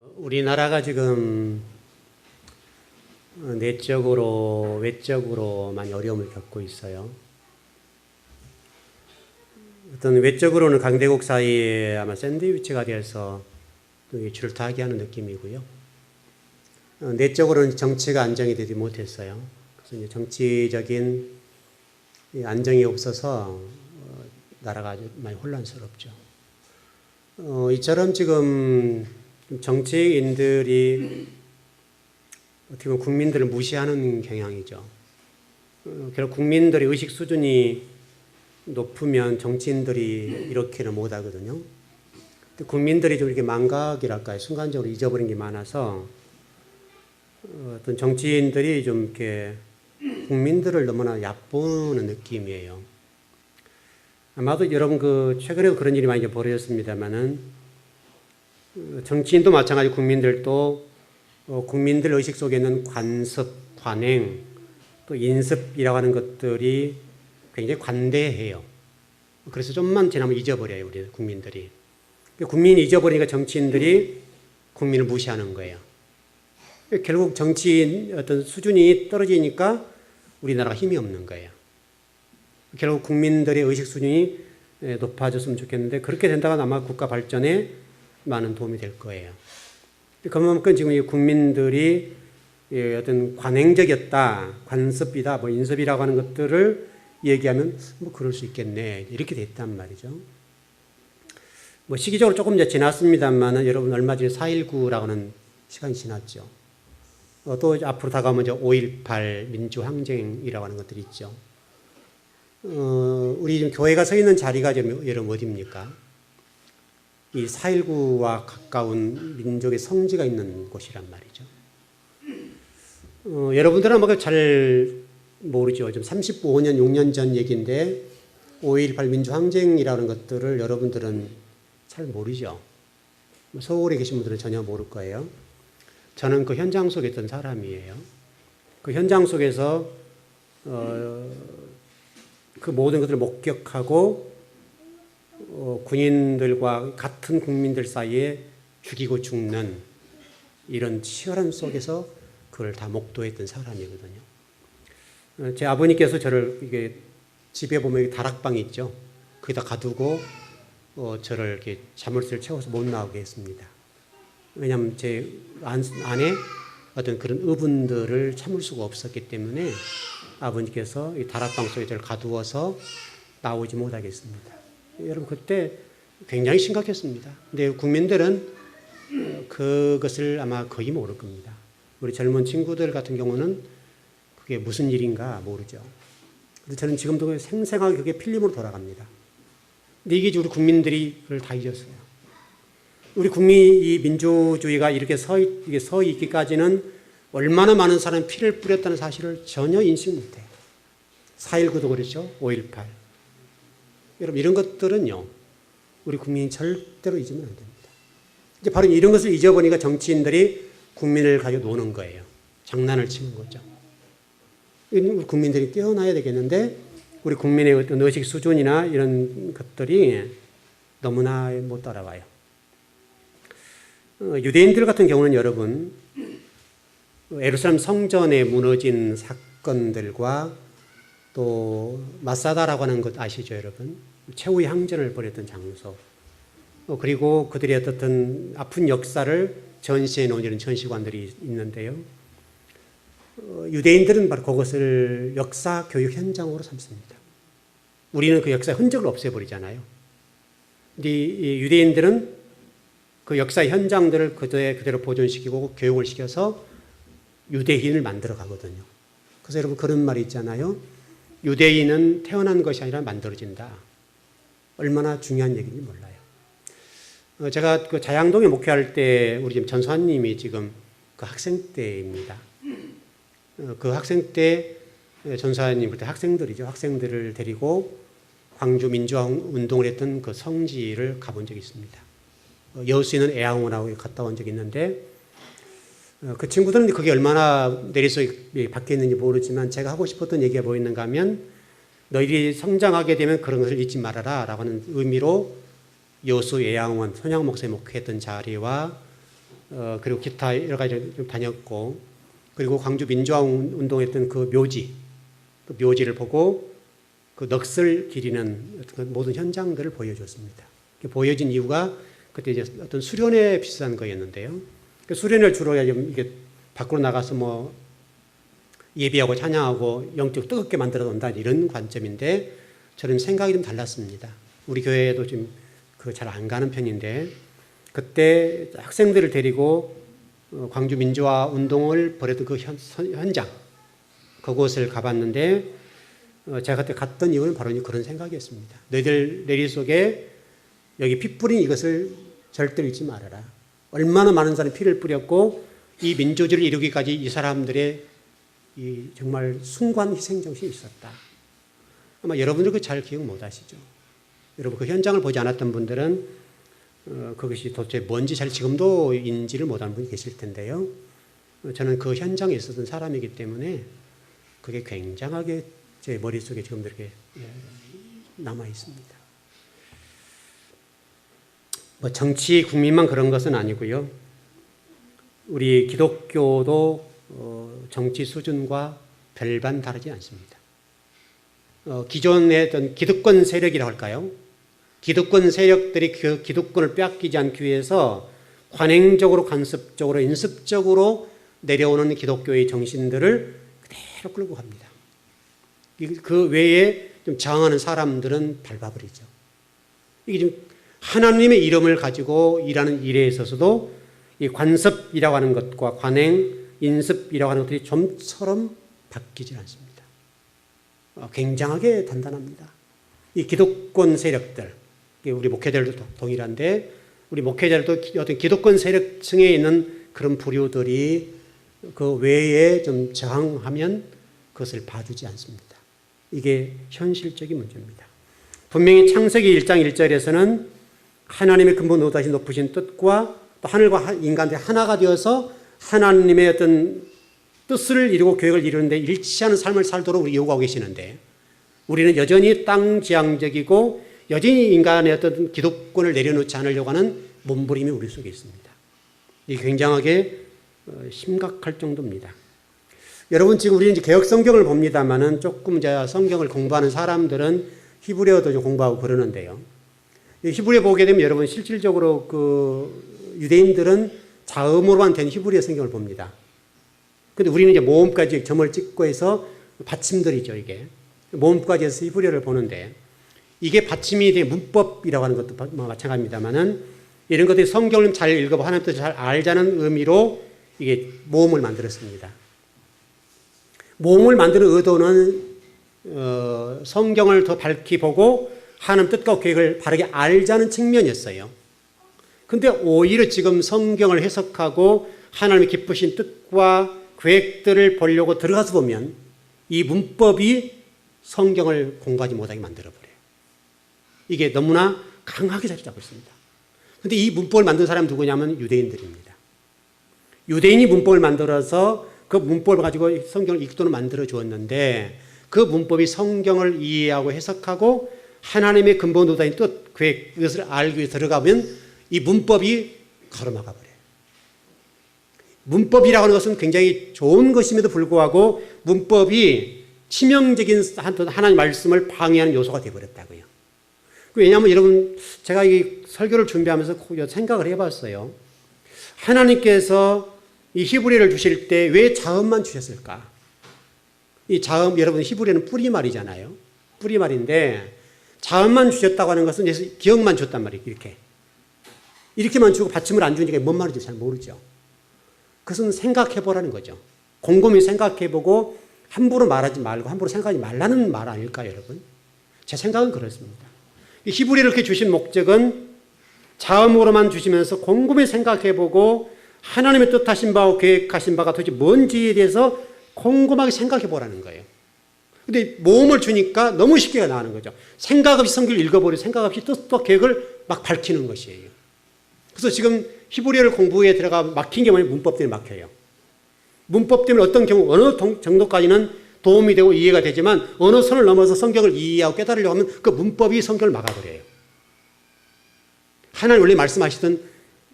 우리나라가 지금 내적으로 외적으로 많이 어려움을 겪고 있어요. 어떤 외적으로는 강대국 사이에 아마 샌드위치가 되어서 줄타기 하는 느낌이고요. 내적으로는 정치가 안정이 되지 못했어요. 그래서 이제 정치적인 안정이 없어서 나라가 아주 많이 혼란스럽죠. 이처럼 지금 정치인들이 어떻게 보면 국민들을 무시하는 경향이죠. 결국 국민들의 의식 수준이 높으면 정치인들이 이렇게는 못하거든요. 국민들이 좀 이렇게 망각이랄까요, 순간적으로 잊어버린 게 많아서 어떤 정치인들이 좀 이렇게 국민들을 너무나 얕보는 느낌이에요. 아마도 여러분 최근에도 그런 일이 많이 벌어졌습니다만은 정치인도 마찬가지, 국민들도 국민들 의식 속에는 관습, 관행, 또 인습이라고 하는 것들이 굉장히 관대해요. 그래서 좀만 지나면 잊어버려요, 우리 국민들이. 국민이 잊어버리니까 정치인들이 국민을 무시하는 거예요. 결국 정치인 어떤 수준이 떨어지니까 우리나라가 힘이 없는 거예요. 결국 국민들의 의식 수준이 높아졌으면 좋겠는데, 그렇게 된다면 아마 국가 발전에 많은 도움이 될 거예요. 그만큼 지금 이 국민들이 어떤 관행적이었다, 관습이다, 인습이라고 하는 것들을 얘기하면 그럴 수 있겠네, 이렇게 됐단 말이죠. 시기적으로 조금 이제 지났습니다만, 여러분 얼마 전에 4.19라고 하는 시간이 지났죠. 또 앞으로 다가오면 이제 5.18 민주항쟁이라고 하는 것들이 있죠. 우리 지금 교회가 서 있는 자리가 지금 여러분 어디입니까? 이 4.19와 가까운 민족의 성지가 있는 곳이란 말이죠. 여러분들은 아마 잘 모르죠. 좀 35년, 6년 전 얘기인데 5.18 민주항쟁이라는 것들을 여러분들은 잘 모르죠. 서울에 계신 분들은 전혀 모를 거예요. 저는 그 현장 속에 있던 사람이에요. 그 현장 속에서 그 모든 것들을 목격하고 군인들과 같은 국민들 사이에 죽이고 죽는 이런 치열함 속에서 그걸 다 목도했던 사람이거든요. 제 아버님께서 저를 이게 집에 보면 다락방이 있죠. 거기다 가두고 저를 이렇게 자물쇠를 채워서 못 나오게 했습니다. 왜냐하면 제 안에 어떤 그런 의분들을 참을 수가 없었기 때문에 아버님께서 이 다락방 속에 저를 가두어서 나오지 못하겠습니다. 여러분 그때 굉장히 심각했습니다. 근데 국민들은 그것을 아마 거의 모를 겁니다. 우리 젊은 친구들 같은 경우는 그게 무슨 일인가 모르죠. 그래서 저는 지금도 생생하게 그게 필름으로 돌아갑니다. 근데 이게 우리 국민들이 그걸 다 잊었어요. 우리 국민이 민주주의가 이렇게 서 있기까지는 얼마나 많은 사람이 피를 뿌렸다는 사실을 전혀 인식 못해요. 4.19도 그렇죠. 5.18. 여러분 이런 것들은요, 우리 국민이 절대로 잊으면 안 됩니다. 이제 바로 이런 것을 잊어버리니까 정치인들이 국민을 가지고 노는 거예요. 장난을 치는 거죠. 우리 국민들이 깨어나야 되겠는데, 우리 국민의 어떤 의식 수준이나 이런 것들이 너무나 못 따라와요. 유대인들 같은 경우는 여러분, 예루살렘 성전에 무너진 사건들과 또 마사다라고 하는 것 아시죠, 여러분? 최후의 항전을 벌였던 장소. 그리고 그들의 어떤 아픈 역사를 전시해 놓은 이런 전시관들이 있는데요. 유대인들은 바로 그것을 역사 교육 현장으로 삼습니다. 우리는 그 역사 흔적을 없애버리잖아요. 근데 이 유대인들은 그 역사 현장들을 그대로 보존시키고 교육을 시켜서 유대인을 만들어 가거든요. 그래서 여러분 그런 말이 있잖아요. 유대인은 태어난 것이 아니라 만들어진다. 얼마나 중요한 얘기인지 몰라요. 제가 그 자양동에 목회할 때 우리 지금 전수환님이 지금 그 학생 때입니다. 그 학생 때 전수환님 그때 학생들이죠. 학생들을 데리고 광주 민주화 운동을 했던 그 성지를 가본 적이 있습니다. 여수에는 애양원하고 갔다 온 적이 있는데, 그 친구들은 그게 얼마나 내리속에 박혀 있는지 모르지만 제가 하고 싶었던 얘기가 뭐 있는가 하면, 너희들이 성장하게 되면 그런 것을 잊지 말아라 라고 하는 의미로 여수 애양원 손양 목사님 목회했던 자리와 그리고 기타 여러 가지 좀 다녔고, 그리고 광주 민주화 운동했던 그 묘지를 보고 그 넋을 기리는 모든 현장들을 보여줬습니다. 보여진 이유가 그때 이제 어떤 수련회 비슷한 거였는데요. 그 수련회를 주로 이게 밖으로 나가서 뭐 예배하고 찬양하고 영적 뜨겁게 만들어 놓는다 이런 관점인데, 저는 생각이 좀 달랐습니다. 우리 교회에도 지금 그 잘 안 가는 편인데, 그때 학생들을 데리고 광주 민주화 운동을 벌였던 그 현장, 그곳을 가봤는데, 제가 그때 갔던 이유는 바로 그런 생각이었습니다. 너희들 내리 속에 여기 피 뿌린 이것을 절대로 잊지 말아라. 얼마나 많은 사람이 피를 뿌렸고 이 민주주의를 이루기까지 이 사람들의 이 정말 숭고한 희생정신이 있었다. 아마 여러분들 잘 기억 못 하시죠. 여러분 그 현장을 보지 않았던 분들은 그것이 도대체 뭔지 잘 지금도 인지를 못하는 분이 계실 텐데요. 저는 그 현장에 있었던 사람이기 때문에 그게 굉장하게 제 머릿속에 지금 이렇게 남아 있습니다. 뭐 정치 국민만 그런 것은 아니고요. 우리 기독교도 정치 수준과 별반 다르지 않습니다. 기존의 어떤 기득권 세력이라고 할까요? 기득권 세력들이 그 기득권을 빼앗기지 않기 위해서 관행적으로, 간섭적으로, 인습적으로 내려오는 기독교의 정신들을 그대로 끌고 갑니다. 그 외에 좀 저항하는 사람들은 밟아버리죠. 이게 지금 하나님의 이름을 가지고 일하는 일에 있어서도 이 관습이라고 하는 것과 관행, 인습이라고 하는 것들이 좀처럼 바뀌지 않습니다. 굉장하게 단단합니다. 이 기독권 세력들, 우리 목회자들도 동일한데, 우리 목회자들도 어떤 기독권 세력층에 있는 그런 부류들이 그 외에 좀 저항하면 그것을 봐주지 않습니다. 이게 현실적인 문제입니다. 분명히 창세기 1장 1절에서는 하나님의 근본 노다시 높으신 뜻과 또 하늘과 인간들이 하나가 되어서 하나님의 어떤 뜻을 이루고 계획을 이루는데 일치하는 삶을 살도록 우리 요구하고 계시는데, 우리는 여전히 땅지향적이고 여전히 인간의 어떤 기득권을 내려놓지 않으려고 하는 몸부림이 우리 속에 있습니다. 이게 굉장하게 심각할 정도입니다. 여러분 지금 우리 이제 개혁 성경을 봅니다만은 조금 이제 성경을 공부하는 사람들은 히브리어도 좀 공부하고 그러는데요. 히브리어 보게 되면 여러분 실질적으로 그 유대인들은 자음으로만 된 히브리어 성경을 봅니다. 근데 우리는 이제 모음까지 점을 찍고 해서 받침들이죠, 이게. 모음까지 해서 히브리어를 보는데, 이게 받침이 된 문법이라고 하는 것도 마찬가지입니다만은, 이런 것들이 성경을 잘 읽어보고 하나님 뜻을 잘 알자는 의미로 이게 모음을 만들었습니다. 모음을 만드는 의도는 성경을 더 밝히 보고 하나님 뜻과 계획을 바르게 알자는 측면이었어요. 근데 오히려 지금 성경을 해석하고 하나님의 기쁘신 뜻과 계획들을 보려고 들어가서 보면 이 문법이 성경을 공부하지 못하게 만들어버려요. 이게 너무나 강하게 자리 잡고 있습니다. 근데 이 문법을 만든 사람이 누구냐면 유대인들입니다. 유대인이 문법을 만들어서 그 문법을 가지고 성경을 읽도록 만들어 주었는데, 그 문법이 성경을 이해하고 해석하고 하나님의 근본 노다인 뜻, 계획, 이것을 알기 위해 들어가면 이 문법이 가로막아 버려요. 문법이라고 하는 것은 굉장히 좋은 것임에도 불구하고 문법이 치명적인 하나님 말씀을 방해하는 요소가 되어버렸다고요. 왜냐하면 여러분, 제가 이 설교를 준비하면서 생각을 해봤어요. 하나님께서 이 히브리어를 주실 때 왜 자음만 주셨을까? 이 자음, 여러분 히브리어는 뿌리말이잖아요. 뿌리말인데 자음만 주셨다고 하는 것은 기억만 줬단 말이에요. 이렇게만 주고 받침을 안 주니까 뭔 말인지 잘 모르죠. 그것은 생각해보라는 거죠. 곰곰이 생각해보고 함부로 말하지 말고 함부로 생각하지 말라는 말 아닐까요, 여러분? 제 생각은 그렇습니다. 히브리어를 이렇게 주신 목적은 자음으로만 주시면서 곰곰이 생각해보고 하나님의 뜻하신 바와 계획하신 바가 도대체 뭔지에 대해서 곰곰하게 생각해보라는 거예요. 근데 모음을 주니까 너무 쉽게 나가는 거죠. 생각 없이 성경을 읽어버리고 생각 없이 뜻과 계획을 막 밝히는 것이에요. 그래서 지금 히브리어를 공부에 들어가 막힌 게 뭐냐면 문법 때문에 막혀요. 문법 때문에 어떤 경우 어느 정도까지는 도움이 되고 이해가 되지만 어느 선을 넘어서 성경을 이해하고 깨달으려고 하면 그 문법이 성경을 막아버려요. 하나님 원래 말씀하시던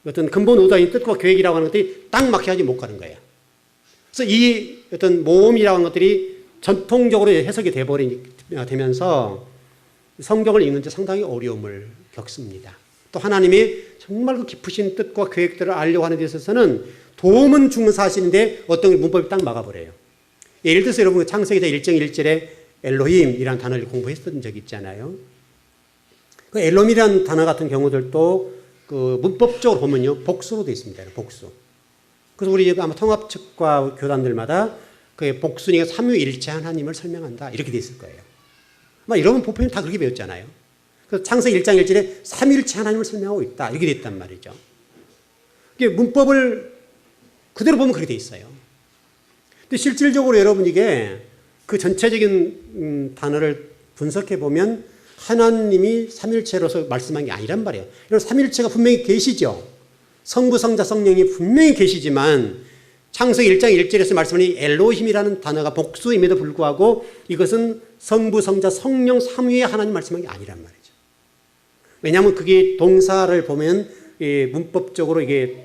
어떤 근본 의도인 뜻과 계획이라고 하는 것들이 딱 막혀야지 못 가는 거예요. 그래서 이 어떤 모험이라고 하는 것들이 전통적으로 해석이 되면서 성경을 읽는데 상당히 어려움을 겪습니다. 또 하나님이 정말 그 깊으신 뜻과 계획들을 알려고 하는 데 있어서는 도움은 주는 사실인데 어떤 문법이 딱 막아버려요. 예를 들어서 여러분 창세기서 1장 1절에 엘로힘이라는 단어를 공부했던 적이 있잖아요. 그 엘로힘이라는 단어 같은 경우들도 그 문법적으로 보면요, 복수로 되어 있습니다. 복수. 그래서 우리 아마 통합측과 교단들마다 그 복수니까 삼위일체 하나님을 설명한다. 이렇게 되어 있을 거예요. 아마 여러분 보편이 다 그렇게 배웠잖아요. 그래서 창세기 1장 1절에 삼위일체 하나님을 설명하고 있다. 이렇게 되어 있단 말이죠. 이게 문법을 그대로 보면 그렇게 되어 있어요. 근데 실질적으로 여러분 이게 그 전체적인 단어를 분석해 보면 하나님이 삼일체로서 말씀한 게 아니란 말이에요. 여러분 삼일체가 분명히 계시죠. 성부, 성자, 성령이 분명히 계시지만 창세기 1장 1절에서 말씀하는 엘로힘이라는 단어가 복수임에도 불구하고 이것은 성부, 성자, 성령 삼위의 하나님 말씀한 게 아니란 말이죠. 왜냐하면 그게 동사를 보면 문법적으로 이게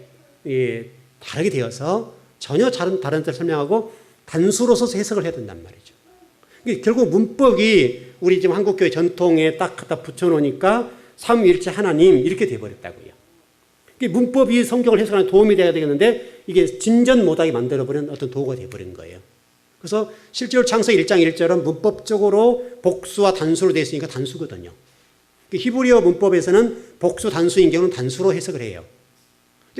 다르게 되어서 전혀 다른 뜻을 설명하고 단수로서 해석을 해야 된단 말이죠. 결국 문법이 우리 지금 한국교회 전통에 딱 갖다 붙여놓으니까 삼위일체 하나님 이렇게 돼버렸다고요. 문법이 성경을 해석하는 도움이 돼야 되겠는데 이게 진전 못하게 만들어버린 어떤 도구가 돼버린 거예요. 그래서 실제로 창세기 1장 1절은 문법적으로 복수와 단수로 되어 있으니까 단수거든요. 히브리어 문법에서는 복수 단수인 경우는 단수로 해석을 해요.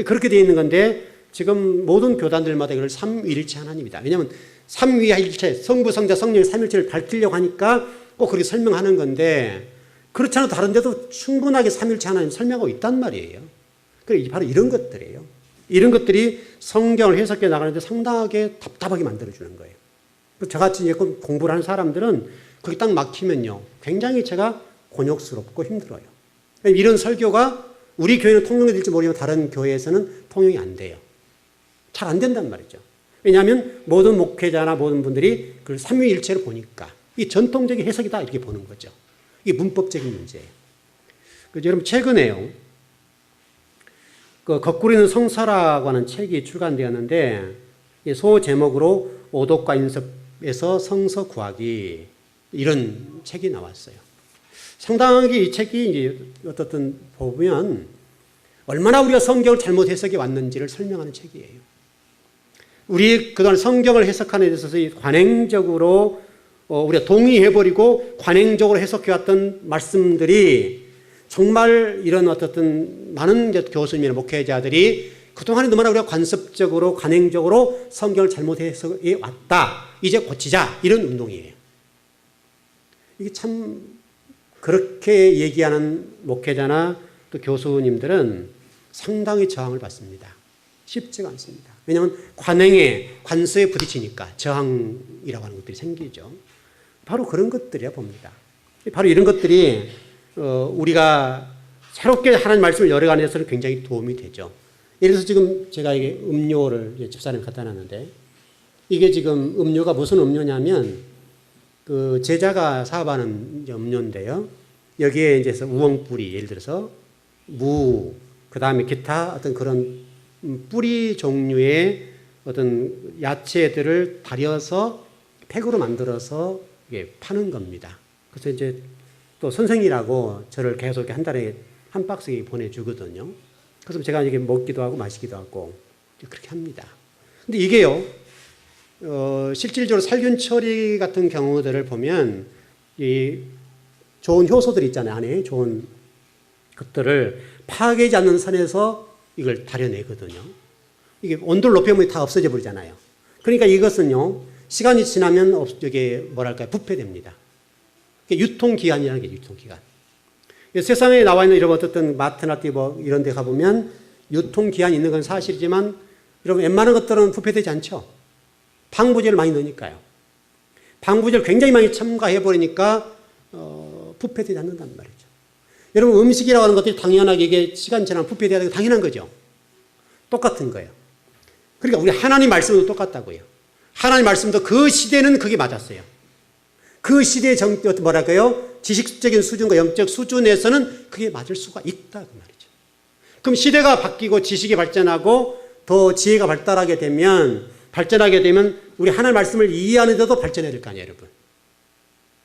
그렇게 되어 있는 건데 지금 모든 교단들마다 이걸 삼위일체 하나님이다. 왜냐하면 삼위일체, 성부, 성자, 성령의 삼위일체를 밝히려고 하니까 꼭 그렇게 설명하는 건데 그렇지 않아도 다른 데도 충분하게 삼위일체 하나님 설명하고 있단 말이에요. 바로 이런 것들이에요. 이런 것들이 성경을 해석해 나가는데 상당하게 답답하게 만들어주는 거예요. 저같이 공부를 하는 사람들은 거기 딱 막히면요, 굉장히 제가 곤욕스럽고 힘들어요. 이런 설교가 우리 교회는 통용이 될지 모르지만 다른 교회에서는 통용이 안 돼요. 잘 안 된단 말이죠. 왜냐하면 모든 목회자나 모든 분들이 그걸 삼위일체로 보니까 이 전통적인 해석이다 이렇게 보는 거죠. 이게 문법적인 문제예요. 그래서 여러분 최근에요, 그 거꾸로 있는 성서라고 하는 책이 출간되었는데 소 제목으로 오독과 인섭에서 성서 구하기 이런 책이 나왔어요. 상당히 이 책이 이제 어떻든 보면 얼마나 우리가 성경을 잘못 해석해 왔는지를 설명하는 책이에요. 우리 그동안 성경을 해석하는 데 있어서 관행적으로 우리가 동의해버리고 관행적으로 해석해왔던 말씀들이 정말 이런 어떻든 많은 교수님이나 목회자들이 그동안에 너무나 우리가 관습적으로 관행적으로 성경을 잘못 해석해 왔다. 이제 고치자. 이런 운동이에요. 이게 참 그렇게 얘기하는 목회자나 또 교수님들은 상당히 저항을 받습니다. 쉽지가 않습니다. 왜냐하면 관서에 부딪히니까 저항이라고 하는 것들이 생기죠. 바로 그런 것들이야 봅니다. 바로 이런 것들이 우리가 새롭게 하나님 말씀을 열어가는 데서는 굉장히 도움이 되죠. 예를 들어서 지금 제가 이게 음료를 집사람이 갖다 놨는데 이게 지금 음료가 무슨 음료냐면 그 제자가 사업하는 음료인데요. 여기에 이제 우엉뿌리, 예를 들어서 무, 그 다음에 기타 어떤 그런 뿌리 종류의 어떤 야채들을 달여서 팩으로 만들어서 이게 파는 겁니다. 그래서 이제 또 선생이라고 저를 계속 한 달에 한 박스 보내주거든요. 그래서 제가 이게 먹기도 하고 마시기도 하고 그렇게 합니다. 근데 이게요, 실질적으로 살균 처리 같은 경우들을 보면 이 좋은 효소들 있잖아요. 안에 좋은 것들을 파괴하지 않는 선에서 이걸 다려내거든요. 이게 온도를 높이면 다 없어져 버리잖아요. 그러니까 이것은요, 시간이 지나면 이게 뭐랄까요, 부패됩니다. 유통기한이라는 게 유통기한. 세상에 나와 있는 이런 어떤 마트나 뭐 이런 데 가보면 유통기한이 있는 건 사실이지만 여러분 웬만한 것들은 부패되지 않죠. 방부제를 많이 넣으니까요. 방부제를 굉장히 많이 첨가해버리니까 부패되지 않는단 말이죠. 여러분 음식이라고 하는 것들이 당연하게 이게 시간 지나면 부패돼야 되는 게 당연한 거죠. 똑같은 거예요. 그러니까 우리 하나님 말씀도 똑같다고요. 하나님 말씀도 그 시대는 그게 맞았어요. 그 시대의 뭐랄까요? 지식적인 수준과 영적 수준에서는 그게 맞을 수가 있다 그 말이죠. 그럼 시대가 바뀌고 지식이 발전하고 더 지혜가 발달하게 되면 우리 하나님의 말씀을 이해하는 데도 발전해야 될 거 아니에요, 여러분.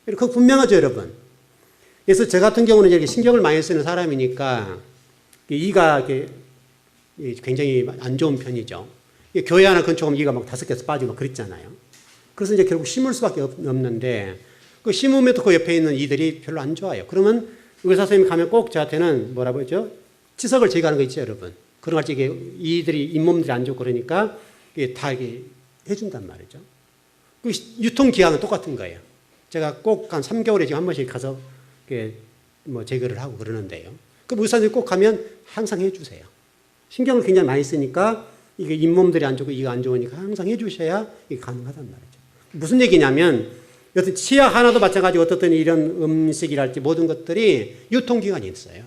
그거 분명하죠, 여러분. 그래서 저 같은 경우는 이렇게 신경을 많이 쓰는 사람이니까 이가 굉장히 안 좋은 편이죠. 교회 하나 근처오면 이가 막 5개에서 빠지고 막 그랬잖아요. 그래서 이제 결국 심을 수밖에 없는데 그 심으면도 그 옆에 있는 이들이 별로 안 좋아요. 그러면 의사 선생님이 가면 꼭 저한테는 뭐라고 하죠? 치석을 제거하는 거 있죠, 여러분. 그런 걸 이게 이들이 잇몸들이 안 좋고 그러니까 이게 다 이게 해준단 말이죠. 그 유통기한은 똑같은 거예요. 제가 꼭 한 3개월에 지금 한 번씩 가서 뭐 제거를 하고 그러는데요. 그 의사들이 꼭 가면 항상 해주세요. 신경을 굉장히 많이 쓰니까 이게 잇몸들이 안 좋고 이가 안 좋으니까 항상 해주셔야 이게 가능하단 말이죠. 무슨 얘기냐면 여튼 치아 하나도 마찬가지고 어떻든 이런 음식이랄지 모든 것들이 유통기간이 있어요.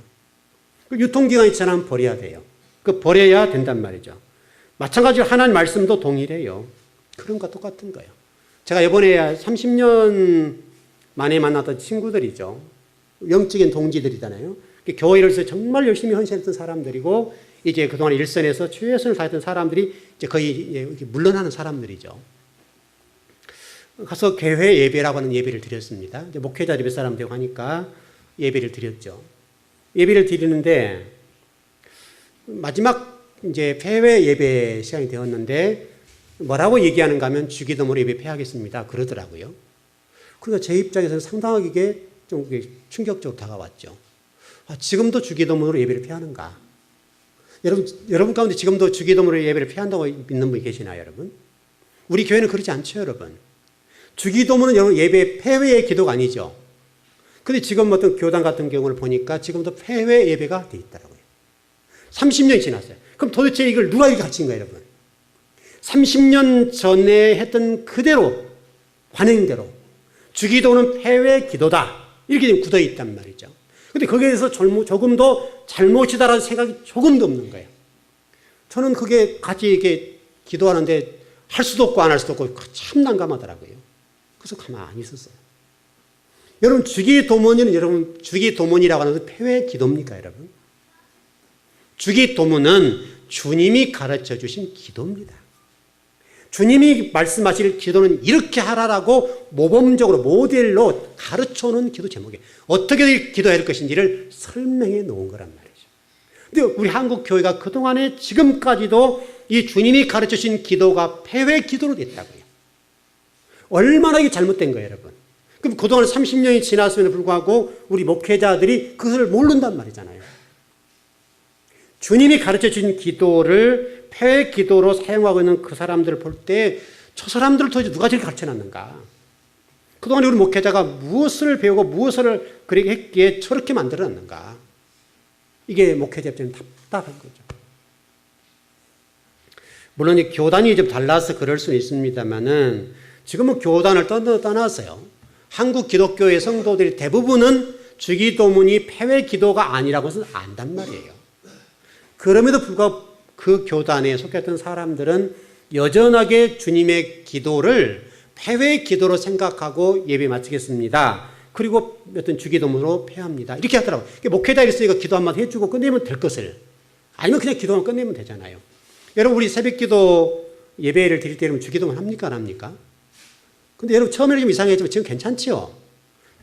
그 유통기간이 지나면 버려야 돼요. 그 버려야 된단 말이죠. 마찬가지로 하나님 말씀도 동일해요. 그런 거 똑같은 거예요. 제가 이번에 30년 만에 만났던 친구들이죠. 영적인 동지들이잖아요. 교회를 정말 열심히 헌신했던 사람들이고 이제 그동안 일선에서 최선을 다했던 사람들이 이제 거의 이렇게 물러나는 사람들이죠. 가서 교회 예배라고 하는 예배를 드렸습니다. 이제 목회자들 몇 사람 되고 하니까 예배를 드렸죠. 예배를 드리는데 마지막 이제 폐회 예배 시간이 되었는데 뭐라고 얘기하는가 하면 주기도문으로 예배 폐하겠습니다. 그러더라고요. 그래서 제 입장에서는 상당하게 좀 충격적으로 다가왔죠. 아, 지금도 주기도문으로 예배를 폐하는가? 여러분 가운데 지금도 주기도문으로 예배를 폐한다고 믿는 분이 계시나요, 여러분? 우리 교회는 그렇지 않죠, 여러분. 주기도문은 여러분 예배 폐회의 기도가 아니죠. 근데 지금 어떤 교단 같은 경우를 보니까 지금도 폐회 예배가 돼 있더라고요. 30년이 지났어요. 그럼 도대체 이걸 누가 이렇게 가르친 거예요, 여러분? 30년 전에 했던 그대로, 관행대로 주기도는 폐회 기도다. 이렇게 지금 굳어 있단 말이죠. 근데 거기에 대해서 조금도 잘못이다라는 생각이 조금도 없는 거예요. 저는 그게 같이 이렇게 기도하는데 할 수도 없고 안 할 수도 없고 참 난감하더라고요. 그래서 가만히 있었어요. 여러분, 주기도문이라고 하는 것은 폐회 기도입니까, 여러분? 주기도문은 주님이 가르쳐 주신 기도입니다. 주님이 말씀하실 기도는 이렇게 하라라고 모범적으로 모델로 가르쳐놓은 기도 제목이에요. 어떻게 기도해야 할 것인지를 설명해 놓은 거란 말이죠. 근데 우리 한국 교회가 그동안에 지금까지도 이 주님이 가르쳐 주신 기도가 폐회 기도로 됐다고요. 얼마나 이게 잘못된 거예요, 여러분. 그럼 그동안 30년이 지났음에도 불구하고 우리 목회자들이 그것을 모른단 말이잖아요. 주님이 가르쳐 주신 기도를 폐회 기도로 사용하고 있는 그 사람들을 볼 때 저 사람들을 도대체 누가 저렇게 가르쳐 놨는가? 그동안 우리 목회자가 무엇을 배우고 무엇을 그렇게 했기에 저렇게 만들어 놨는가? 이게 목회자 입장에는 답답한 거죠. 물론 이 교단이 좀 달라서 그럴 수는 있습니다만은 지금은 교단을 떠났어요. 한국 기독교의 성도들이 대부분은 주기도문이 폐회 기도가 아니라고 해서 안단 말이에요. 그럼에도 불구하고 그 교단에 속했던 사람들은 여전하게 주님의 기도를 폐회 기도로 생각하고 예배 마치겠습니다. 그리고 어떤 주기도문으로 폐합니다. 이렇게 하더라고요. 목회자 있으니까 기도 한마디 해주고 끝내면 될 것을. 아니면 그냥 기도만 끝내면 되잖아요. 여러분, 우리 새벽기도 예배를 드릴 때는 주기도문 합니까, 안 합니까? 근데 여러분, 처음에는 좀 이상했지만 지금 괜찮지요?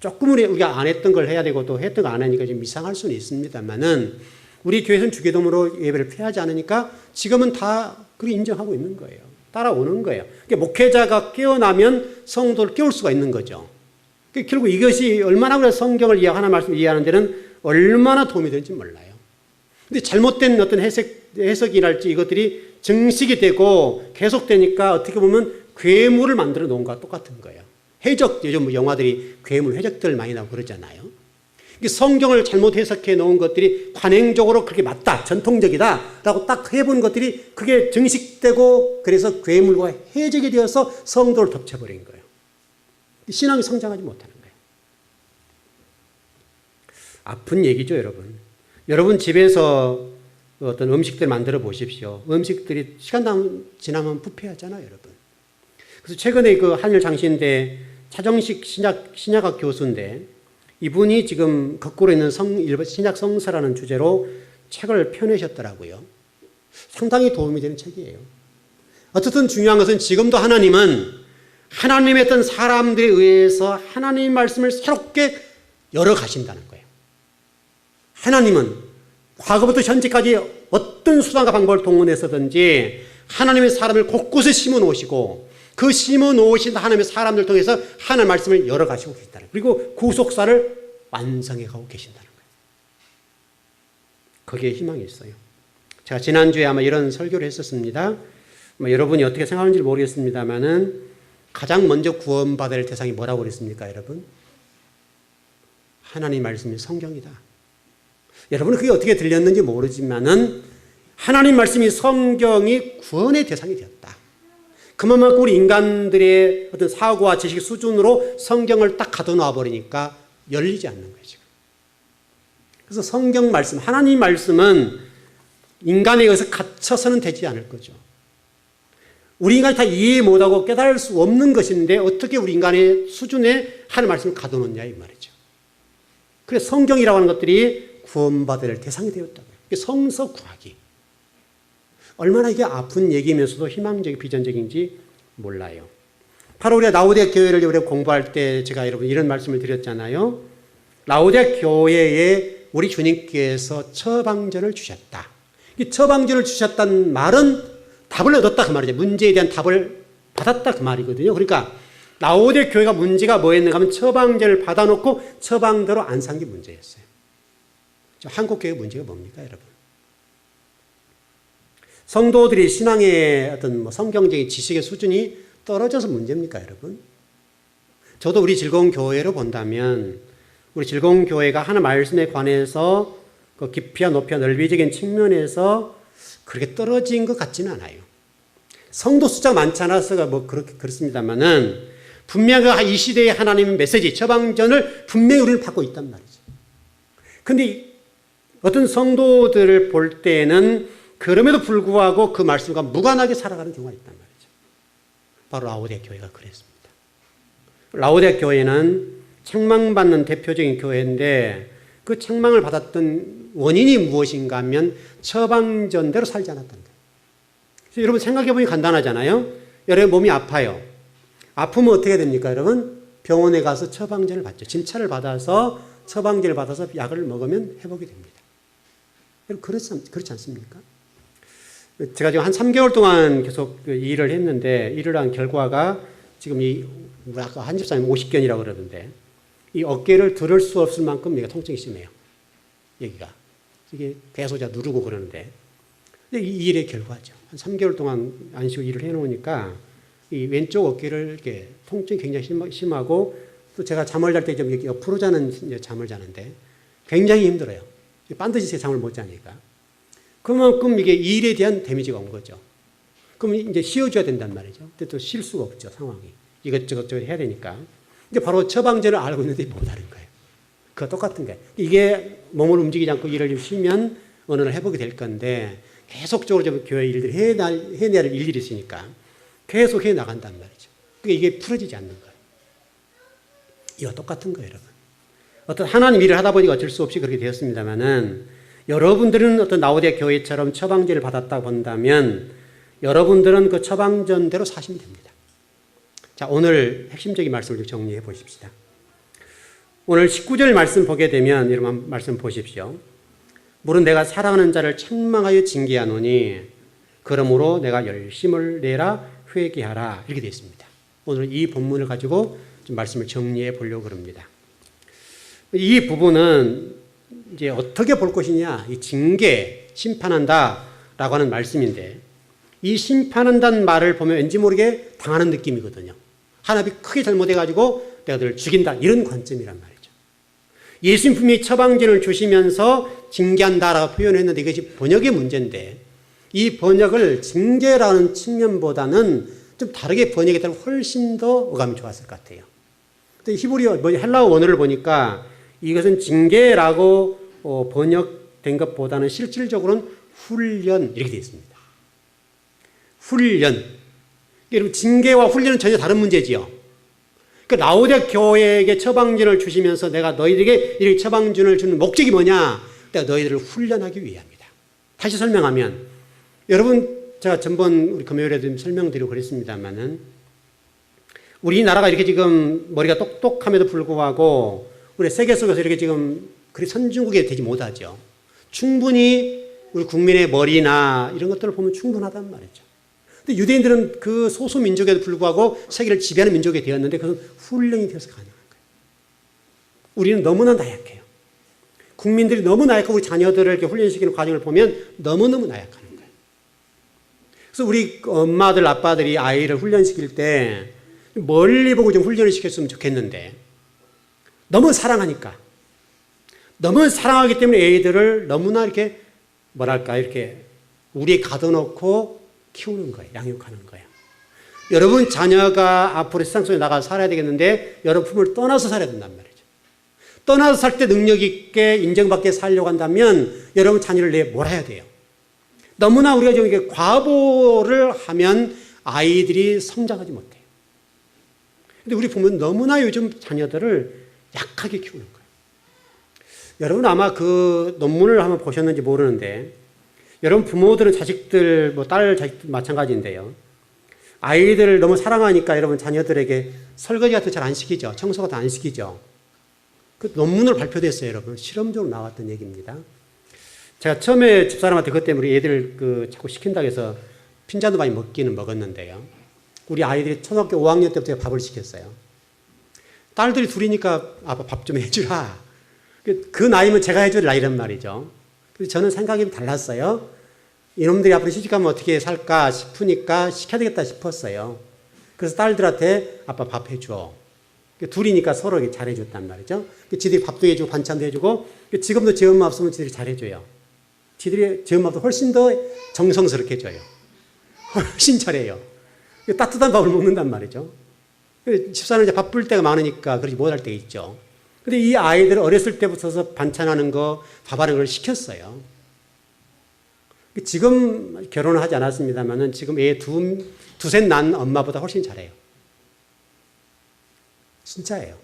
조금은 우리가 안 했던 걸 해야 되고 또 했던 거 안 하니까 좀 이상할 수는 있습니다만은 우리 교회에서는 주기도문으로 예배를 폐하지 않으니까 지금은 다 그렇게 인정하고 있는 거예요. 따라오는 거예요. 그러니까 목회자가 깨어나면 성도를 깨울 수가 있는 거죠. 그러니까 결국 이것이 얼마나 성경을 하나님 말씀을 이해하는 데는 얼마나 도움이 되는지 몰라요. 근데 잘못된 어떤 해석이랄지 이것들이 증식이 되고 계속되니까 어떻게 보면 괴물을 만들어 놓은 것과 똑같은 거예요. 해적, 요즘 영화들이 괴물 해적들 많이 나오고 그러잖아요. 성경을 잘못 해석해 놓은 것들이 관행적으로 그렇게 맞다, 전통적이다 라고 딱 해본 것들이 그게 증식되고 그래서 괴물과 해적이 되어서 성도를 덮쳐버린 거예요. 신앙이 성장하지 못하는 거예요. 아픈 얘기죠, 여러분. 여러분 집에서 어떤 음식들 만들어 보십시오. 음식들이 시간 지나면 부패하잖아요, 여러분. 그래서 최근에 그 한일 장신대 차정식 신약학 교수인데 이분이 지금 거꾸로 있는 신약 성서라는 주제로 책을 펴내셨더라고요. 상당히 도움이 되는 책이에요. 어쨌든 중요한 것은 지금도 하나님은 하나님의 어떤 사람들에 의해서 하나님의 말씀을 새롭게 열어가신다는 거예요. 하나님은 과거부터 현재까지 어떤 수단과 방법을 동원해서든지 하나님의 사람을 곳곳에 심어 놓으시고 그 심어 놓으신 하나님의 사람들 통해서 하나님의 말씀을 열어가시고 계신다는 거예요. 그리고 구속사를 완성해 가고 계신다는 거예요. 거기에 희망이 있어요. 제가 지난주에 아마 이런 설교를 했었습니다. 여러분이 어떻게 생각하는지 모르겠습니다만은 가장 먼저 구원받을 대상이 뭐라고 그랬습니까, 여러분? 하나님 말씀이 성경이다. 여러분은 그게 어떻게 들렸는지 모르지만은 하나님 말씀이 성경이 구원의 대상이 되었다. 그만큼 우리 인간들의 어떤 사고와 지식 수준으로 성경을 딱 가둬놔 버리니까 열리지 않는 거예요, 지금. 그래서 성경 말씀, 하나님 말씀은 인간에 의해서 갇혀서는 되지 않을 거죠. 우리 인간이 다 이해 못하고 깨달을 수 없는 것인데 어떻게 우리 인간의 수준에 하나님 말씀을 가둬놓냐 이 말이죠. 그래서 성경이라고 하는 것들이 구원받을 대상이 되었다고요. 성서 구하기. 얼마나 이게 아픈 얘기면서도 희망적이고 비전적인지 몰라요. 바로 우리가 라오디아 교회를 우리가 공부할 때 제가 여러분 이런 말씀을 드렸잖아요. 라오디아 교회에 우리 주님께서 처방전을 주셨다. 이 처방전을 주셨다는 말은 답을 얻었다 그 말이죠. 문제에 대한 답을 받았다 그 말이거든요. 그러니까 라오디아 교회가 문제가 뭐였는가 하면 처방전을 받아놓고 처방대로 안 산 게 문제였어요. 한국 교회 문제가 뭡니까, 여러분? 성도들이 신앙의 어떤 성경적인 지식의 수준이 떨어져서 문제입니까, 여러분? 저도 우리 즐거운 교회로 본다면 우리 즐거운 교회가 하나님 말씀에 관해서 그 깊이와 높이와 넓이적인 측면에서 그렇게 떨어진 것 같지는 않아요. 성도 숫자가 많지 않아서가 그렇습니다만은 분명히 이 시대의 하나님의 메시지, 처방전을 분명히 우리는 받고 있단 말이죠. 근데 어떤 성도들을 볼 때는 그럼에도 불구하고 그 말씀과 무관하게 살아가는 경우가 있단 말이죠. 바로 라오디아 교회가 그랬습니다. 라오디아 교회는 책망받는 대표적인 교회인데 그 책망을 받았던 원인이 무엇인가 하면 처방전대로 살지 않았다는 거예요. 그래서 여러분 생각해보니 간단하잖아요. 여러분 몸이 아파요. 아프면 어떻게 됩니까, 여러분? 병원에 가서 처방전을 받죠. 진찰을 받아서 처방전을 받아서 약을 먹으면 회복이 됩니다. 여러분 그렇지 않습니까? 제가 지금 한 3개월 동안 계속 이 일을 했는데 일을 한 결과가 지금 아까 한 집사님 50견이라고 그러던데 이 어깨를 들을 수 없을 만큼 얘가 통증이 심해요. 여기가. 이게 계속 제가 누르고 그러는데 이 일의 결과죠. 한 3개월 동안 안 쉬고 일을 해놓으니까 이 왼쪽 어깨를 이렇게 통증이 굉장히 심하고 또 제가 잠을 잘 때 좀 이렇게 옆으로 자는 잠을 자는데 굉장히 힘들어요. 반드시 잠을 못 자니까. 그만큼 이게 이 일에 대한 데미지가 온 거죠. 그럼 이제 쉬어줘야 된단 말이죠. 근데 또 쉴 수가 없죠, 상황이. 이것저것 해야 되니까. 이게 바로 처방전을 알고 있는데 못하는 거예요. 그거 똑같은 거예요. 이게 몸을 움직이지 않고 일을 쉬면 어느 날 회복이 될 건데 계속적으로 좀 교회 일들을 해내야 할 일들이 있으니까 계속 해나간단 말이죠. 그러니까 이게 풀어지지 않는 거예요. 이거 똑같은 거예요, 여러분. 어떤 하나님 일을 하다 보니까 어쩔 수 없이 그렇게 되었습니다만은 여러분들은 어떤 라오디아 교회처럼 처방전을 받았다 본다면 여러분들은 그 처방전대로 사시면 됩니다. 자, 오늘 핵심적인 말씀을 정리해 보십시다. 오늘 19절 말씀 보게 되면 여러분 말씀 보십시오. 물은 내가 사랑하는 자를 책망하여 징계하노니 그러므로 내가 열심을 내라 회개하라 이렇게 되어 있습니다. 오늘 이 본문을 가지고 좀 말씀을 정리해 보려고 합니다. 이 부분은 이제 어떻게 볼 것이냐, 이 징계, 심판한다라고 하는 말씀인데 이 심판한다는 말을 보면 왠지 모르게 당하는 느낌이거든요. 하나님이 크게 잘못해가지고 내가 너를 죽인다 이런 관점이란 말이죠. 예수님 분명히 처방전을 주시면서 징계한다라고 표현했는데 이것이 번역의 문제인데 이 번역을 징계라는 측면보다는 좀 다르게 번역했다면 훨씬 더 어감이 좋았을 것 같아요. 근데 히브리어, 헬라어 원어를 보니까 이것은 징계라고 번역된 것보다는 실질적으로는 훈련 이렇게 되어 있습니다. 훈련. 여러분 징계와 훈련은 전혀 다른 문제지요. 그러니까 라오디아 교회에게 처방전을 주시면서 내가 너희들에게 이 처방전을 주는 목적이 뭐냐? 내가 너희들을 훈련하기 위함이다. 다시 설명하면, 여러분, 제가 전번 우리 금요일에도 설명드리고 그랬습니다만은, 우리나라가 이렇게 지금 머리가 똑똑함에도 불구하고, 우리 세계 속에서 이렇게 지금 그리 선진국이 되지 못하죠. 충분히 우리 국민의 머리나 이런 것들을 보면 충분하단 말이죠. 근데 유대인들은 그 소수 민족에도 불구하고 세계를 지배하는 민족이 되었는데 그것은 훈련이 되어서 가능한 거예요. 우리는 너무나 나약해요. 국민들이 너무 나약하고 우리 자녀들을 이렇게 훈련시키는 과정을 보면 너무너무 나약하는 거예요. 그래서 우리 엄마들, 아빠들이 아이를 훈련시킬 때 멀리 보고 좀 훈련을 시켰으면 좋겠는데 너무 사랑하니까, 너무 사랑하기 때문에 애들을 너무나 이렇게 이렇게 우리에 가둬놓고 키우는 거예요. 양육하는 거예요. 여러분 자녀가 앞으로 세상 속에 나가서 살아야 되겠는데 여러분 품을 떠나서 살아야 된단 말이죠. 떠나서 살 때 능력 있게 인정받게 살려고 한다면 여러분 자녀를 내에 몰아야 돼요. 너무나 우리가 좀 이렇게 과보를 하면 아이들이 성장하지 못해요. 근데 우리 부모는 너무나 요즘 자녀들을 약하게 키우는 거예요. 여러분 아마 그 논문을 한번 보셨는지 모르는데, 여러분 부모들은 자식들, 딸 자식들 마찬가지인데요. 아이들을 너무 사랑하니까 여러분 자녀들에게 설거지 같은 거 잘 안 시키죠. 청소 같은 거 안 시키죠. 그 논문으로 발표됐어요, 여러분. 실험적으로 나왔던 얘기입니다. 제가 처음에 집사람한테 그것 때문에 애들 자꾸 시킨다고 해서 핀잔도 많이 먹기는 먹었는데요. 우리 아이들이 초등학교 5학년 때부터 밥을 시켰어요. 딸들이 둘이니까 아빠 밥 좀 해주라. 그 나이면 제가 해줄 나이란 말이죠. 그래서 저는 생각이 달랐어요. 이놈들이 앞으로 시집가면 어떻게 살까 싶으니까 시켜야 되겠다 싶었어요. 그래서 딸들한테 아빠 밥 해줘. 둘이니까 서로 잘해줬단 말이죠. 지들이 밥도 해주고 반찬도 해주고, 지금도 제 엄마 없으면 지들이 잘해줘요. 지들이 제 엄마도 훨씬 더 정성스럽게 해줘요. 훨씬 잘해요. 따뜻한 밥을 먹는단 말이죠. 집사는 이제 바쁠 때가 많으니까 그러지 못할 때가 있죠. 근데 이 아이들 어렸을 때부터 반찬하는 거, 밥하는 걸 시켰어요. 지금 결혼을 하지 않았습니다만은 지금 애 두셋 낳은 엄마보다 훨씬 잘해요. 진짜예요.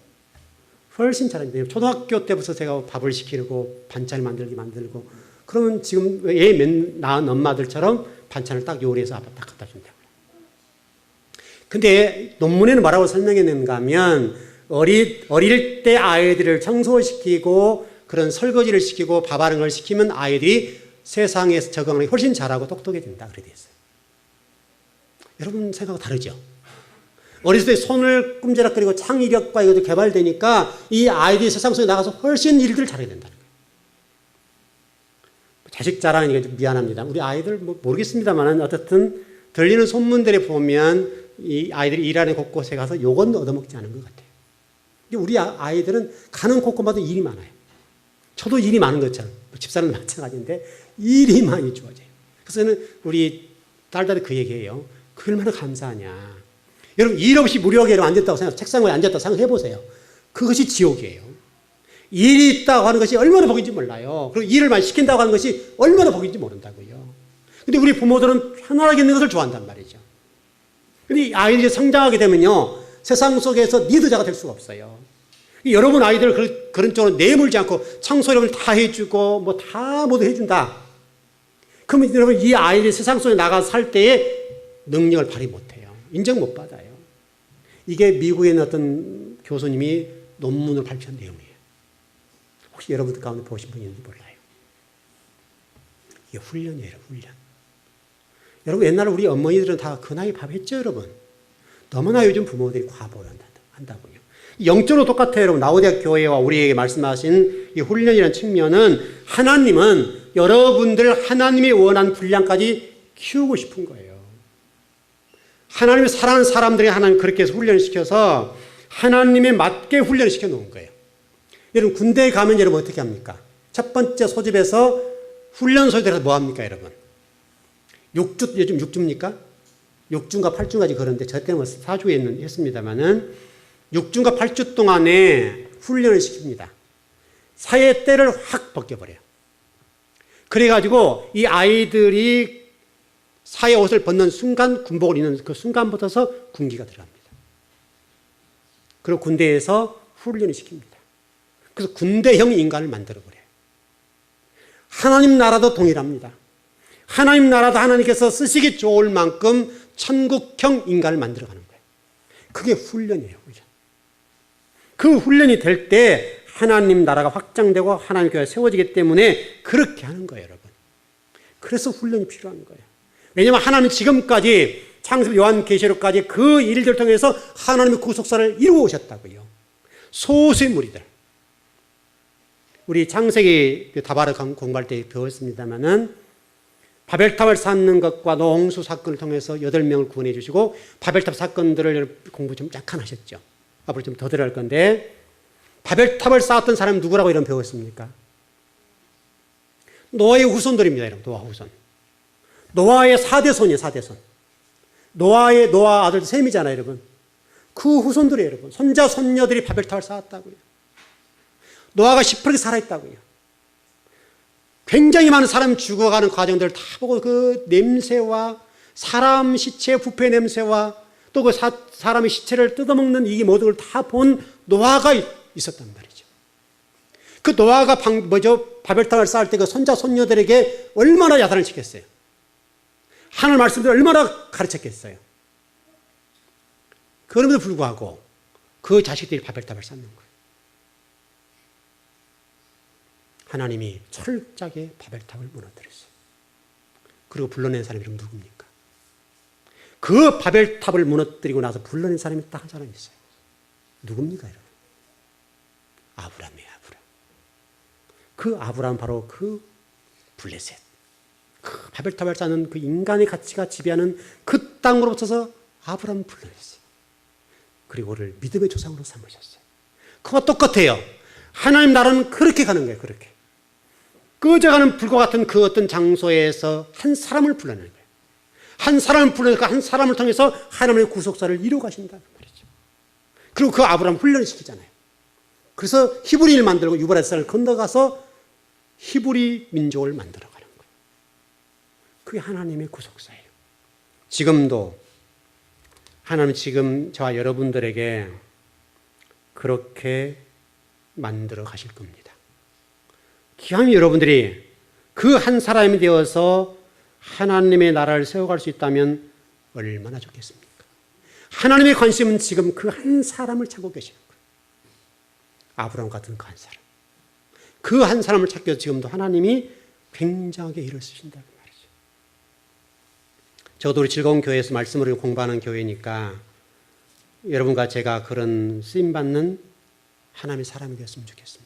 훨씬 잘합니다. 초등학교 때부터 제가 밥을 시키고 반찬을 만들고, 그러면 지금 애 낳은 엄마들처럼 반찬을 딱 요리해서 아빠 딱 갖다 준다고요. 근데 논문에는 뭐라고 설명했는가 하면, 어릴 때 아이들을 청소시키고 그런 설거지를 시키고 밥하는 걸 시키면 아이들이 세상에서 적응을 훨씬 잘하고 똑똑해진다. 그렇게 돼 있어요. 여러분 생각하고 다르죠? 어렸을 때 손을 꼼지락거리고 창의력과 이것도 개발되니까 이 아이들이 세상 속에 나가서 훨씬 일들을 잘하게 된다는 거예요. 자식 자랑이니까 좀 미안합니다. 우리 아이들 모르겠습니다만 어쨌든 들리는 소문들에 보면 이 아이들이 일하는 곳곳에 가서 욕은 얻어먹지 않은 것 같아요. 근데 우리 아이들은 가는 곳곳마다 일이 많아요. 저도 일이 많은 것처럼, 집사람도 마찬가지인데 일이 많이 주어져요. 그래서 저는 우리 딸들이 그 얘기해요. 그 얼마나 감사하냐. 여러분 일 없이 무료하게 앉았다고 생각, 책상 위에 앉았다고 생각해 보세요. 그것이 지옥이에요. 일이 있다고 하는 것이 얼마나 복인지 몰라요. 그리고 일을 많이 시킨다고 하는 것이 얼마나 복인지 모른다고요. 근데 우리 부모들은 편안하게 있는 것을 좋아한단 말이죠. 근데 아이들이 성장하게 되면요, 세상 속에서 리더자가 될 수가 없어요. 여러분 아이들 그런 쪽으로 내몰지 않고 청소 여러분 다 해주고 다 모두 해준다. 그러면 여러분 이 아이들이 세상 속에 나가서 살 때에 능력을 발휘 못해요. 인정 못 받아요. 이게 미국에 있는 어떤 교수님이 논문을 발표한 내용이에요. 혹시 여러분들 가운데 보신 분이 있는지 몰라요. 이게 훈련이에요, 훈련. 여러분 옛날에 우리 어머니들은 다 그 나이 밥 했죠, 여러분. 너무나 요즘 부모들이 과보를 한다고요. 영적으로 똑같아요, 여러분. 나우대학 교회와 우리에게 말씀하신 이 훈련이라는 측면은 하나님은 여러분들 하나님이 원하는 분량까지 키우고 싶은 거예요. 하나님이 사랑하는 사람들이 하나님 그렇게 해서 훈련을 시켜서 하나님에 맞게 훈련을 시켜 놓은 거예요. 여러분 군대에 가면 여러분 어떻게 합니까? 첫 번째 소집에서 훈련소에 들어서 뭐 합니까, 여러분? 6주, 요즘 6주입니까? 6주인가 8주까지 그런데 저 때는 4주에 했습니다만은 6주인가 8주 동안에 훈련을 시킵니다. 사회 때를 확 벗겨버려요. 그래가지고 이 아이들이 사회 옷을 벗는 순간, 군복을 입는 그 순간부터서 군기가 들어갑니다. 그리고 군대에서 훈련을 시킵니다. 그래서 군대형 인간을 만들어버려요. 하나님 나라도 동일합니다. 하나님 나라도 하나님께서 쓰시기 좋을 만큼 천국형 인간을 만들어가는 거예요. 그게 훈련이에요. 훈련. 그 훈련이 될 때 하나님 나라가 확장되고 하나님 교회가 세워지기 때문에 그렇게 하는 거예요, 여러분. 그래서 훈련이 필요한 거예요. 왜냐하면 하나님은 지금까지 창세기 요한계시록까지 그 일들을 통해서 하나님의 구속사를 이루어 오셨다고요. 소수의 무리들. 우리 창세기 다바르 공부할 때 배웠습니다마는 바벨탑을 쌓는 것과 노홍수 사건을 통해서 8명을 구원해 주시고 바벨탑 사건들을 공부 좀 약간 하셨죠. 앞으로 좀 더 들어갈 건데 바벨탑을 쌓았던 사람은 누구라고 이런 배웠습니까? 노아의 후손들입니다. 여러분. 노아 후손. 노아의 4대손이에요. 4대손. 노아 아들 셈이잖아요. 여러분. 그 후손들이에요. 여러분. 손자 손녀들이 바벨탑을 쌓았다고요. 노아가 시퍼렇게 살아있다고요. 굉장히 많은 사람이 죽어가는 과정들을 다 보고 그 냄새와 사람 시체의 부패 냄새와 또 그 사람의 시체를 뜯어먹는 이 모든 걸 다 본 노아가 있었단 말이죠. 그 노아가 바벨탑을 쌓을 때 그 손자 손녀들에게 얼마나 야단을 치겠어요. 하나님 말씀대로 얼마나 가르쳤겠어요. 그럼에도 불구하고 그 자식들이 바벨탑을 쌓는 거예요. 하나님이 철저하게 바벨탑을 무너뜨렸어요. 그리고 불러낸 사람이 누굽니까? 그 바벨탑을 무너뜨리고 나서 불러낸 사람이 딱 한 사람이 있어요. 누굽니까, 여러분? 아브라함이에요, 아브라함. 그 아브라함 바로 그 블레셋. 그 바벨탑을 쌓는 그 인간의 가치가 지배하는 그 땅으로부터서 아브라함을 불러냈어요. 그리고 그를 믿음의 조상으로 삼으셨어요. 그와 똑같아요. 하나님 나라는 그렇게 가는 거예요, 그렇게. 꺼져가는 불과 같은 그 어떤 장소에서 한 사람을 불러내는 거예요. 한 사람을 불러내서 한 사람을 통해서 하나님의 구속사를 이루어 가신다는 말이죠. 그리고 그 아브라함 훈련을 시키잖아요. 그래서 히브리를 만들고 유브라데스를 건너가서 히브리 민족을 만들어가는 거예요. 그게 하나님의 구속사예요. 지금도 하나님은 지금 저와 여러분들에게 그렇게 만들어 가실 겁니다. 기왕 여러분들이 그 한 사람이 되어서 하나님의 나라를 세워갈 수 있다면 얼마나 좋겠습니까? 하나님의 관심은 지금 그 한 사람을 찾고 계시는 거예요. 아브라함 같은 그 한 사람. 그 한 사람을 찾기 위해서 지금도 하나님이 굉장하게 일을 쓰신다는 말이죠. 저도 우리 즐거운 교회에서 말씀을 공부하는 교회니까 여러분과 제가 그런 쓰임받는 하나님의 사람이 되었으면 좋겠습니다.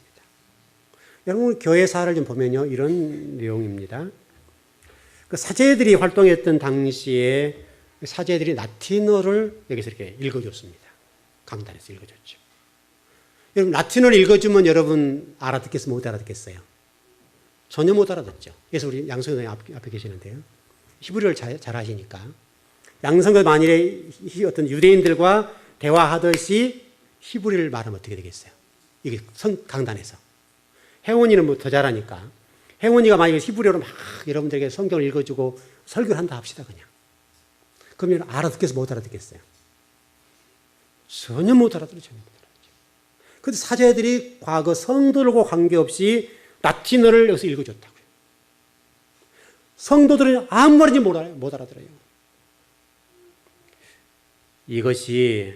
여러분 교회사를 좀 보면요, 이런 내용입니다. 그 사제들이 활동했던 당시에 사제들이 라틴어를 여기서 이렇게 읽어줬습니다. 강단에서 읽어줬죠. 여러분 라틴어를 읽어주면 여러분 알아듣겠어요, 못 알아듣겠어요? 전혀 못 알아듣죠. 그래서 우리 양성교님 앞에 계시는데요. 히브리어를 잘 하시니까 양성교 만일에 어떤 유대인들과 대화하듯이 히브리를 말하면 어떻게 되겠어요? 이게 강단에서. 혜원이는 뭐 더 잘하니까. 혜원이가 만약에 히브리어로 막 여러분들에게 성경을 읽어주고 설교를 한다 합시다, 그냥. 그러면 알아듣겠어요, 못 알아듣겠어요? 전혀 못 알아들어요, 전혀 못 알아듣죠. 그런데 사제들이 과거 성도들과 관계없이 라틴어를 여기서 읽어줬다고요. 성도들은 아무 말인지 못 알아들어요. 이것이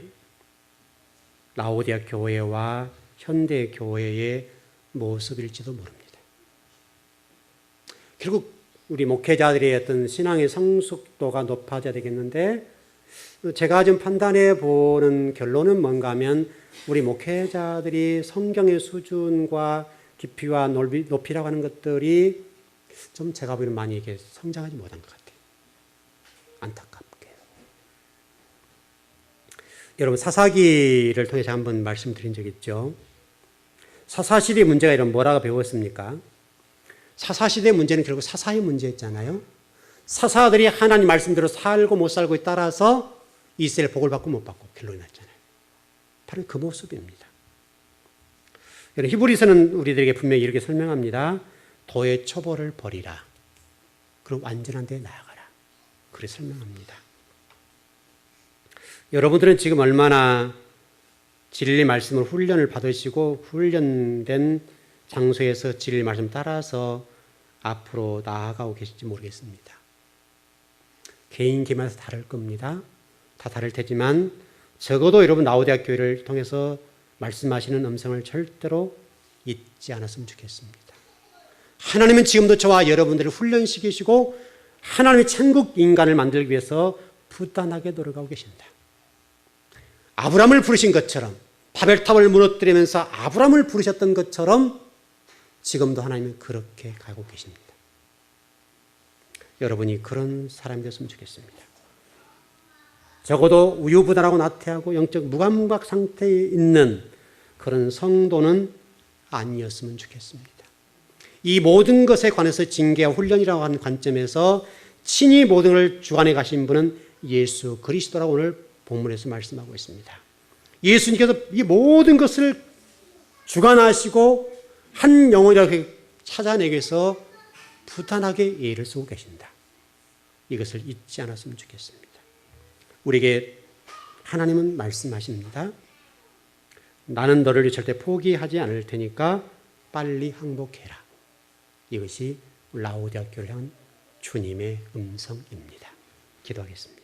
라오디아 교회와 현대 교회의 모습일지도 모릅니다. 결국 우리 목회자들의 어떤 신앙의 성숙도가 높아져야 되겠는데 제가 좀 판단해 보는 결론은 뭔가 하면 우리 목회자들이 성경의 수준과 깊이와 높이라고 하는 것들이 좀 제가 보기에는 많이 이게 성장하지 못한 것 같아요. 안타깝게. 여러분 사사기를 통해서 한번 말씀드린 적 있죠. 사사시대의 문제가 이런 뭐라고 배웠습니까? 사사시대의 문제는 결국 사사의 문제였잖아요. 사사들이 하나님 말씀대로 살고 못 살고에 따라서 이스라엘 복을 받고 못 받고 결론이 났잖아요. 바로 그 모습입니다. 여러분 히브리서는 우리들에게 분명히 이렇게 설명합니다. 도의 초벌을 버리라. 그리고 완전한 데에 나아가라. 그렇게 설명합니다. 여러분들은 지금 얼마나 진리 말씀을 훈련을 받으시고 훈련된 장소에서 진리 말씀 따라서 앞으로 나아가고 계실지 모르겠습니다. 개인마다 다를 겁니다. 다 다를 테지만 적어도 여러분 라오디게아 교회를 통해서 말씀하시는 음성을 절대로 잊지 않았으면 좋겠습니다. 하나님은 지금도 저와 여러분들을 훈련시키시고 하나님의 천국 인간을 만들기 위해서 부단하게 노력하고 계신다. 아브라함을 부르신 것처럼, 바벨탑을 무너뜨리면서 아브라함을 부르셨던 것처럼 지금도 하나님은 그렇게 가고 계십니다. 여러분이 그런 사람이 됐으면 좋겠습니다. 적어도 우유부단하고 나태하고 영적 무감각 상태에 있는 그런 성도는 아니었으면 좋겠습니다. 이 모든 것에 관해서 징계와 훈련이라고 하는 관점에서 친히 모든 걸 주관해 가신 분은 예수 그리스도라고 오늘 본문에서 말씀하고 있습니다. 예수님께서 이 모든 것을 주관하시고 한 영혼이라고 찾아내기 위해서 부단하게 예를 쓰고 계신다. 이것을 잊지 않았으면 좋겠습니다. 우리에게 하나님은 말씀하십니다. 나는 너를 절대 포기하지 않을 테니까 빨리 항복해라. 이것이 라오디게아 교회를 향한 주님의 음성입니다. 기도하겠습니다.